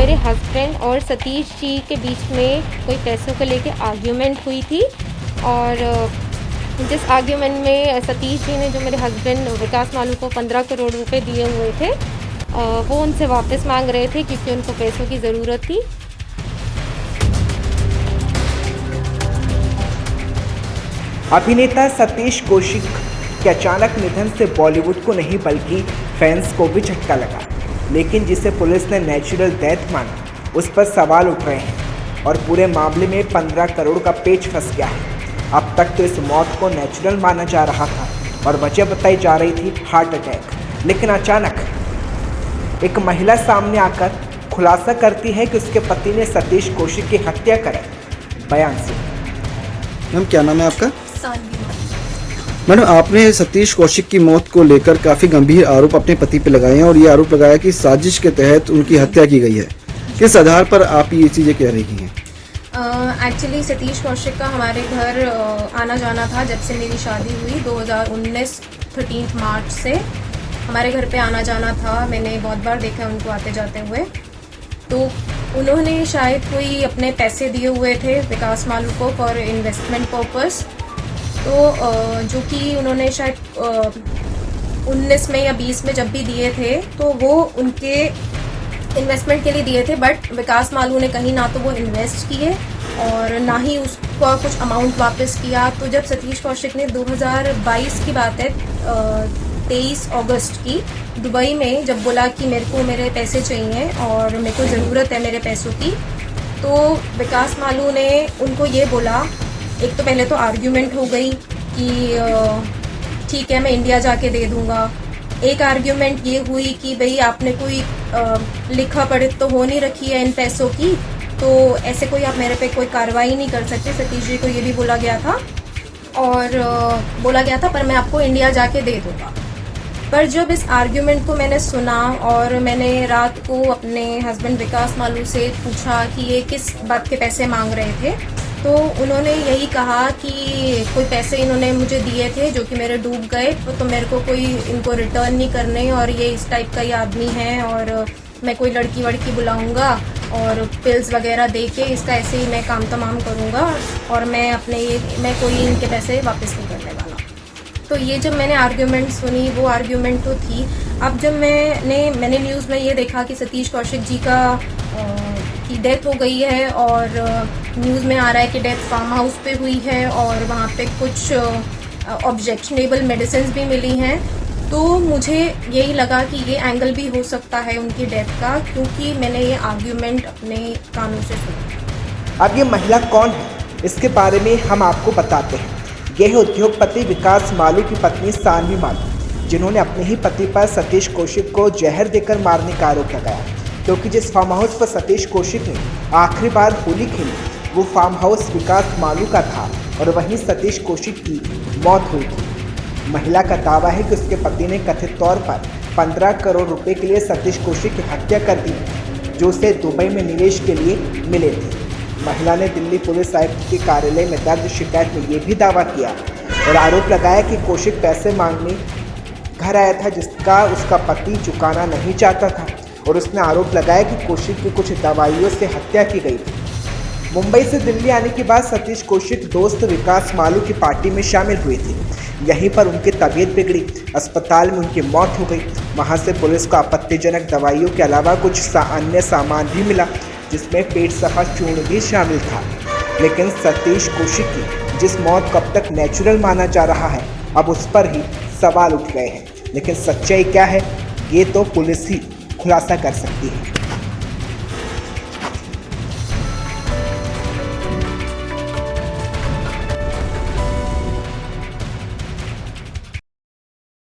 मेरे हस्बैंड और सतीश जी के बीच में कोई पैसों को लेके आर्ग्यूमेंट हुई थी और जिस आर्ग्यूमेंट में सतीश जी ने जो मेरे हस्बैंड विकास मालू को 15 करोड़ रुपए दिए हुए थे वो उनसे वापस मांग रहे थे क्योंकि उनको पैसों की ज़रूरत थी। अभिनेता सतीश कौशिक के अचानक निधन से बॉलीवुड को नहीं बल्कि फैंस को भी झटका लगा, लेकिन जिसे पुलिस ने नेचुरल डेथ माना उस पर सवाल उठ रहे हैं और पूरे मामले में 15 करोड़ का पेच फंस गया है। अब तक तो इस मौत को नेचुरल माना जा रहा था और वजह बताई जा रही थी हार्ट अटैक, लेकिन अचानक एक महिला सामने आकर खुलासा करती है कि उसके पति ने सतीश कौशिक की हत्या कराई। बयान से मैम, क्या नाम है आपका? सानवी। मैडम, आपने सतीश कौशिक की मौत को लेकर काफ़ी गंभीर आरोप अपने पति पे लगाए हैं और ये आरोप लगाया कि साजिश के तहत उनकी हत्या की गई है। किस आधार पर आप ये चीज़ें कह रही हैं? एक्चुअली सतीश कौशिक का हमारे घर आना जाना था जब से मेरी शादी हुई 2019 13 मार्च से हमारे घर पे आना जाना था। मैंने बहुत बार देखा उनको आते जाते हुए। तो उन्होंने शायद कोई अपने पैसे दिए हुए थे विकास मालू को फॉर इन्वेस्टमेंट पर्पस, तो जो कि उन्होंने शायद 19 में या 20 में जब भी दिए थे तो वो उनके इन्वेस्टमेंट के लिए दिए थे, बट विकास मालू ने कहीं ना तो वो इन्वेस्ट किए और ना ही उसका कुछ अमाउंट वापस किया। तो जब सतीश कौशिक ने 2022 की बात है 23 अगस्त की दुबई में जब बोला कि मेरे को मेरे पैसे चाहिए और मेरे को ज़रूरत है मेरे पैसों की, तो विकास मालू ने उनको ये बोला। एक तो पहले तो आर्ग्यूमेंट हो गई कि ठीक है मैं इंडिया जाके दे दूंगा। एक आर्ग्यूमेंट ये हुई कि भाई आपने कोई लिखा पढ़ित तो हो नहीं रखी है इन पैसों की, तो ऐसे कोई आप मेरे पे कोई कार्रवाई नहीं कर सकते। सतीश जी को ये भी बोला गया था और बोला गया था पर मैं आपको इंडिया जाके दे दूंगा। पर जब इस आर्ग्यूमेंट को मैंने सुना और मैंने रात को अपने हस्बैंड विकास मालू से पूछा कि ये किस बात के पैसे मांग रहे थे, तो उन्होंने यही कहा कि कोई पैसे इन्होंने मुझे दिए थे जो कि मेरे डूब गए, तो मेरे को कोई इनको रिटर्न नहीं करने और ये इस टाइप का ही आदमी है और मैं कोई लड़की वड़की बुलाऊंगा और पिल्स वगैरह दे के इसका ऐसे ही मैं काम तमाम करूंगा और मैं कोई इनके पैसे वापस नहीं करने वाला। तो ये जब मैंने आर्ग्यूमेंट सुनी वो आर्ग्यूमेंट तो थी। अब जब मैंने न्यूज़ में ये देखा कि सतीश कौशिक जी की डेथ हो गई है और न्यूज़ में आ रहा है कि डेथ फार्म हाउस पे हुई है और वहाँ पे कुछ ऑब्जेक्शनेबल मेडिसिन भी मिली हैं, तो मुझे यही लगा कि ये एंगल भी हो सकता है उनकी डेथ का, क्योंकि मैंने ये आर्ग्यूमेंट अपने कानों से सुना। अब ये महिला कौन है इसके बारे में हम आपको बताते हैं। यह है उद्योगपति विकास मालू की पत्नी सानवी मालू, जिन्होंने अपने ही पति पर सतीश कौशिक को जहर देकर मारने का आरोप लगाया, क्योंकि जिस फार्म हाउस पर सतीश कौशिक ने आखिरी बार होली खेली वो फार्म हाउस विकास मालू का था और वहीं सतीश कौशिक की मौत हुई थी। महिला का दावा है कि उसके पति ने कथित तौर पर 15 करोड़ रुपए के लिए सतीश कौशिक की हत्या कर दी, जो उसे दुबई में निवेश के लिए मिले थे। महिला ने दिल्ली पुलिस आयुक्त के कार्यालय में दर्ज शिकायत में ये भी दावा किया और आरोप लगाया कि कौशिक पैसे मांगने घर आया था जिसका उसका पति चुकाना नहीं चाहता था, और उसने आरोप लगाया कि कौशिक की कुछ दवाइयों से हत्या की गई थी। मुंबई से दिल्ली आने के बाद सतीश कौशिक दोस्त विकास मालू की पार्टी में शामिल हुए थे। यहीं पर उनकी तबीयत बिगड़ी, अस्पताल में उनकी मौत हो गई। वहां से पुलिस को आपत्तिजनक दवाइयों के अलावा कुछ अन्य सामान भी मिला, जिसमें पेट सफा चूर्ण भी शामिल था। लेकिन सतीश कौशिक की जिस मौत को अब तक नेचुरल माना जा रहा है, अब उस पर ही सवाल उठ गए हैं। लेकिन सच्चाई क्या है ये तो पुलिस ही खुलासा कर सकती है।